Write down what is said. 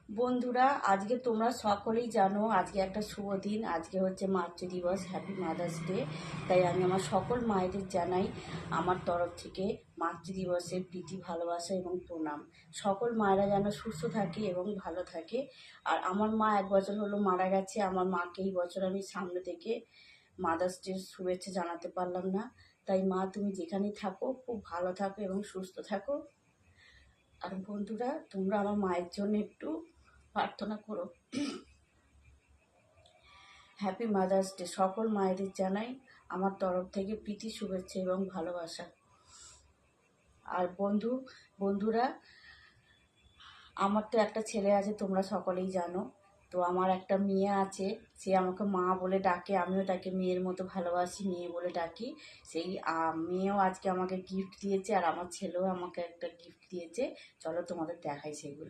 বন্ধুরা, আজকে তোমরা সকলেই জানো আজকে একটা শুভ দিন। আজকে হচ্ছে মাতৃ দিবস, হ্যাপি মাদার্স ডে। তাই আমি আমার সকল মায়েদের জানাই আমার তরফ থেকে মাতৃ দিবসের প্রীতি, ভালোবাসা এবং প্রণাম। সকল মায়েরা যেন সুস্থ থাকে এবং ভালো থাকে। আর আমার মা 1 বছর হলো মারা গেছে। আমার মাকে এই বছর আমি সামনে থেকে মাদার্স ডের শুভেচ্ছা জানাতে পারলাম না। তাই মা, তুমি যেখানেই থাকো খুব ভালো থাকো এবং সুস্থ থাকো। আর বন্ধুরা, তোমরা আমার মায়ের জন্য একটু প্রার্থনা করো। Happy mother's day. সকল মায়েদের জানাই আমার তরফ থেকে প্রীতি, শুভেচ্ছা এবং ভালোবাসা। আর বন্ধুরা, আমার তো একটা ছেলে আছে, তোমরা সকলেই জানো। তো আমার একটা মেয়ে আছে, সে আমাকে মা বলে ডাকে, আমিও তাকে মেয়ের মতো ভালোবাসি, মেয়ে বলে ডাকি। সেই মেয়েও আজকে আমাকে গিফট দিয়েছে, আর আমার ছেলেও আমাকে একটা গিফট দিয়েছে। চলো তোমাদের দেখাই সেগুলো।